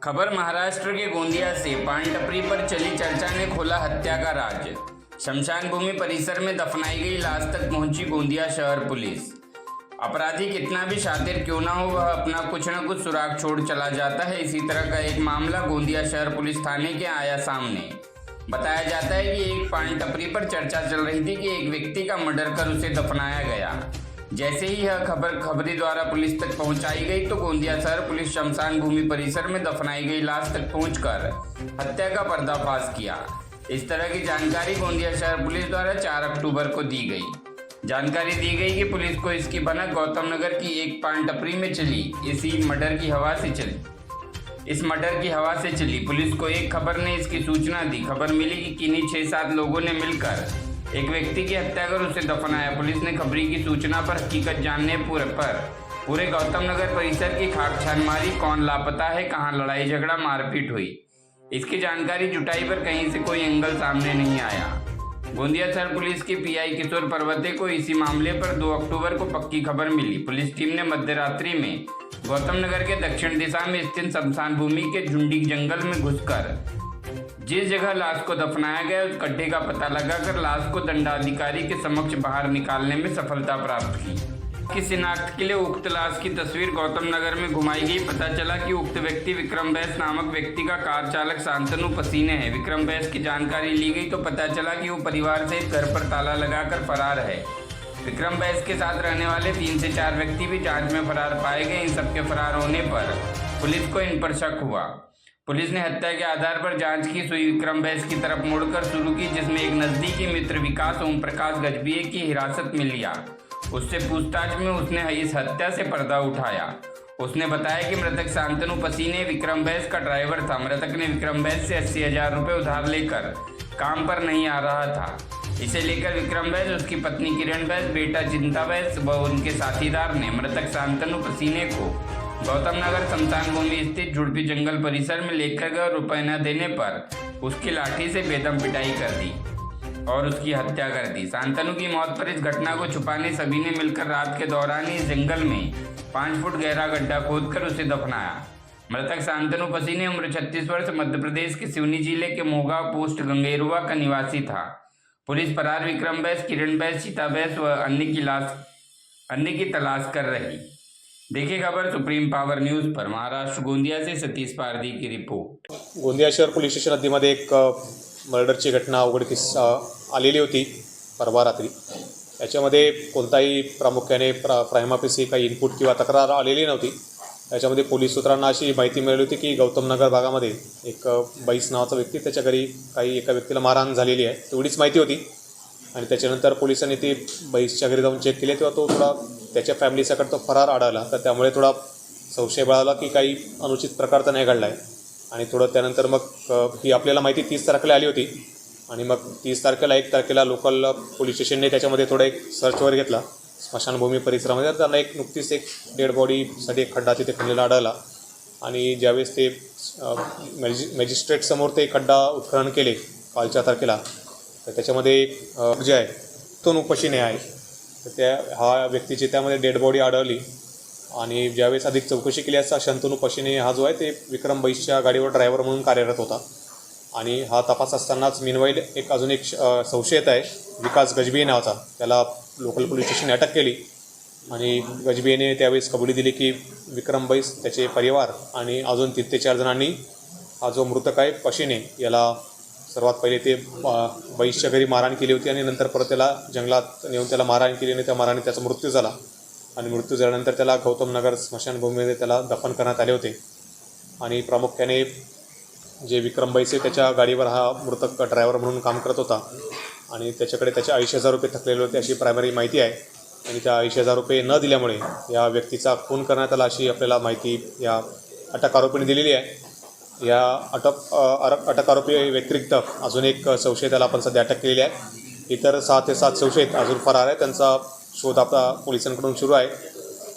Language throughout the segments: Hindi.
खबर महाराष्ट्र के गोंदिया से। पान टपरी पर चली चर्चा ने खोला हत्या का राज। शमशान भूमि परिसर में दफनाई गई लाश तक पहुंची गोंदिया शहर पुलिस। अपराधी कितना भी शातिर क्यों ना हो, वह अपना कुछ न कुछ सुराग छोड़ चला जाता है। इसी तरह का एक मामला गोंदिया शहर पुलिस थाने के आया सामने। बताया जाता है कि एक पान टपरी पर चर्चा चल रही थी कि एक व्यक्ति का मर्डर कर उसे दफनाया गया। जैसे ही यह खबर खबरी द्वारा पुलिस तक पहुंचाई गई तो गोंदिया शहर पुलिस शमशान भूमि परिसर में दफनाई गई लाश तक पहुंचकर हत्या का पर्दाफाश किया। इस तरह की जानकारी गोंदिया शहर पुलिस द्वारा 4 अक्टूबर को दी गई। जानकारी दी गई कि पुलिस को इसकी भनक गौतम नगर की एक पान टपरी में चली। इस मर्डर की हवा से चली पुलिस को एक खबर ने इसकी सूचना दी। खबर मिली कि किन्हीं 6-7 लोगों ने मिलकर एक व्यक्ति की हत्या कर उसे दफनाया। पुलिस ने खबरी की सूचना पर हकीकत जानने पूरे गौतम नगर परिसर की खाक छान मारी। कौन लापता है, कहां लड़ाई झगड़ा मारपीट हुई, इसकी जानकारी जुटाई पर कहीं से कोई एंगल सामने नहीं आया। गोंदिया शहर पुलिस के पीआई किशोर पर्वते को इसी मामले पर 2 अक्टूबर को पक्की खबर मिली। पुलिस टीम ने मध्यरात्रि में गौतम नगर के दक्षिण दिशा में स्थित शमशान भूमि के झुंडी जंगल में घुसकर जिस जगह लाश को दफनाया गया उस गड्ढे का पता लगाकर लाश को दंडाधिकारी के समक्ष बाहर निकालने में सफलता प्राप्त की शिनाख्त के लिए उक्त लाश की तस्वीर गौतम नगर में घुमाई गई। पता चला कि उक्त व्यक्ति विक्रम बैस नामक व्यक्ति का कार चालक शांतनु पसीने है। विक्रम बैस की जानकारी ली गई तो पता चला कि वो परिवार से घर पर ताला लगाकर फरार है। विक्रम बैस के साथ रहने वाले 3 से 4 व्यक्ति भी जांच में फरार पाए गए। इन सबके फरार होने पर पुलिस को इन पर शक हुआ। पुलिस ने हत्या के आधार पर जांच की सुई विक्रम बैस की तरफ मोड़कर शुरू की, जिसमें एक नजदीकी मित्र विकास ओम प्रकाश गजबिये की हिरासत में लिया। उससे पूछताछ में उसने इस हत्या से पर्दा उठाया। उसने बताया कि मृतक शांतनु पसीने विक्रम बैस का ड्राइवर था। मृतक ने विक्रम बैस से 80,000 रुपये उधार लेकर काम पर नहीं आ रहा था। इसे लेकर विक्रम बैस, उसकी पत्नी किरण बैस, बेटा चिंता बैस व उनके साथीदार ने मृतक शांतनु पसीने को गौतम नगर शमशान भूमि स्थित झुड़पी जंगल परिसर में लेकर गए। रुपए न देने पर उसकी लाठी से बेदम पिटाई कर दी और उसकी हत्या कर दी। शांतनु की मौत पर इस घटना को छुपाने सभी ने मिलकर रात के दौरान ही जंगल में 5 फुट गहरा गड्ढा खोदकर उसे दफनाया। मृतक शांतनु पसीने उम्र 36 वर्ष मध्य प्रदेश के सिवनी जिले के मोहगांव पोस्ट गंगेरुआ का निवासी था। पुलिस फरार विक्रम बैस, किरण बैस, चिता बैस व अन्य की तलाश कर रही। देखिए खबर सुप्रीम पावर न्यूज पर। महाराष्ट्र गोंदिया से सतीश पारदी की रिपोर्ट। गोंदिया शहर पोलीस स्टेशन हद्दीमध्ये एक मर्डरची घटना उघडकीस आलेली होती परवा रात्री। याच्यामध्ये कोणताही प्रामुख्याने प्रायमाफेसी काही इनपुट किंवा तक्रार आलेली नव्हती। याच्यामध्ये पोलीस सूत्रांना अशी माहिती मिळाली होती की गौतम नगर भागामध्ये एक बैस नावाचा व्यक्ती, त्याच्या घरी काही एका व्यक्तीला मारहाण झालेली आहे, तेवढीच माहिती होती। आणि त्याच्यानंतर पोलिसांनी ती बैसच्या घरी जाऊन चेक केले तेव्हा तो थोडा त्याच्या फॅमिलीसकट तो फरार आढळला। तर त्यामुळे थोडा संशय बळावला की काही अनुचित प्रकार तर नाही घडला आहे। आणि थोडं त्यानंतर मग ही आपल्याला माहिती 30 तारखेला आली होती आणि मग 30 तारखेला 1 तारखेला लोकल पोलीस स्टेशनने त्याच्यामध्ये थोडा एक सर्चवर घेतला स्मशानभूमी परिसरामध्ये। त्यांना नुकतीच एक डेड बॉडीसाठी एक खड्डा तिथे खणलेला आढळला आणि ज्यावेळेस ते मॅजिस्ट्रेटसमोर ते खड्डा उत्खनन केले कालच्या तारखेला, तर त्याच्यामध्ये जे आहे तो नुपशीने आहे, तर त्या हा व्यक्तीची त्यामध्ये डेड बॉडी आढळली। आणि ज्यावेळेस अधिक चौकशी केली असता शंतनू पशीने हा जो आहे ते विक्रम बैसच्या गाडीवर ड्रायव्हर म्हणून कार्यरत होता। आणि हा तपास असतानाच मिनवाईल अजून एक संशयित आहे विकास गजबिये नावाचा, त्याला लोकल पोलीस स्टेशनने अटक केली। आणि गजबियेने त्यावेळेस कबुली दिली की विक्रम बैस, त्याचे परिवार आणि अजून 3 ते 4 जणांनी हा जो मृतक आहे पशीने याला सर्वात पहिले ते बैसच्या घरी मारहाण केली होती आणि नंतर परत त्याला जंगलात नेऊन त्याला मारहाण केली आणि त्या मारहाणीत त्याचा मृत्यू झाला। आणि मृत्यू झाल्यानंतर त्याला गौतम नगर स्मशानभूमीमध्ये त्याला दफन करण्यात आले होते। आणि प्रामुख्याने जे विक्रम बैस आहे त्याच्या गाडीवर हा मृतक ड्रायव्हर म्हणून काम करत होता आणि त्याच्याकडे त्याचे 80,000 रुपये थकलेले होते अशी प्रायमरी माहिती आहे। आणि त्या 80,000 रुपये न दिल्यामुळे या व्यक्तीचा खून करण्यात आला अशी आपल्याला माहिती या अटक आरोपीने दिलेली आहे। या अटक आरोपी व्यतिरिक्त अजून एक संशयिताला आपण सध्या अटक केलेली आहे। इतर 6 ते 7 संशयित अजून फरार आहे, त्यांचा शोध आता पोलिसांकडून सुरू आहे।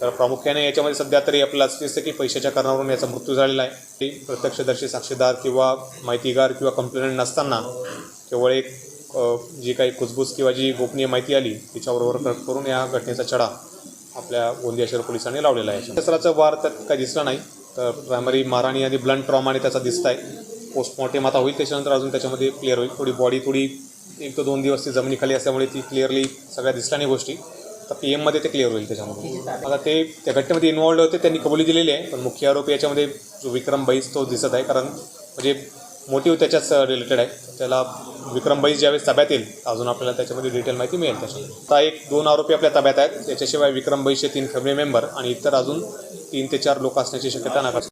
तर प्रामुख्याने याच्यामध्ये सध्या तरी आपल्याला असं दिसतं की पैशाच्या कारणावरून याचा मृत्यू झालेला आहे। प्रत्यक्षदर्शी साक्षीदार किंवा माहितीगार किंवा कंप्लेंट नसताना केवळ एक जी काही कुजबूज किंवा जी गोपनीय माहिती आली तिच्याबरोबर करून या घटनेचा छडा आपल्या गोंदिया शहर पोलिसांनी लावलेला आहे। शस्त्राचा वार त्यात काही दिसला नाही, तर प्रायमरी मारहाणी आणि ब्लंट ट्रॉमाने त्याचा दिसत आहे. पोस्टमॉर्टम आता होईल, त्याच्यानंतर अजून त्याच्यामध्ये क्लिअर होईल. थोडी बॉडी 1 ते 2 दिवस ती जमिनीखाली असल्यामुळे ती क्लिअरली सगळ्या दिसल्या नाही गोष्टी. तर PM मध्ये ते क्लिअर होईल त्याच्यामध्ये. आता ते त्या घटनेमध्ये इन्वॉल्ड होते, त्यांनी कबुली दिलेली आहे. पण मुख्य आरोपी याच्यामध्ये जो विक्रम बैस तो दिसत आहे, कारण म्हणजे मोटिव्ह त्याच्याच रिलेटेड आहे. त्याला विक्रम बैस ज्यावेळेस ताब्यात येईल अजून आपल्याला त्याच्यामध्ये डिटेल माहिती मिळेल. त्याच्यामध्ये आता 1-2 आरोपी आपल्या ताब्यात आहेत. त्याच्याशिवाय विक्रम बैसचे 3 फॅमिली मेंबर आणि इतर अजून 3 ते 4 लोक असण्याची शक्यता नाकारतात.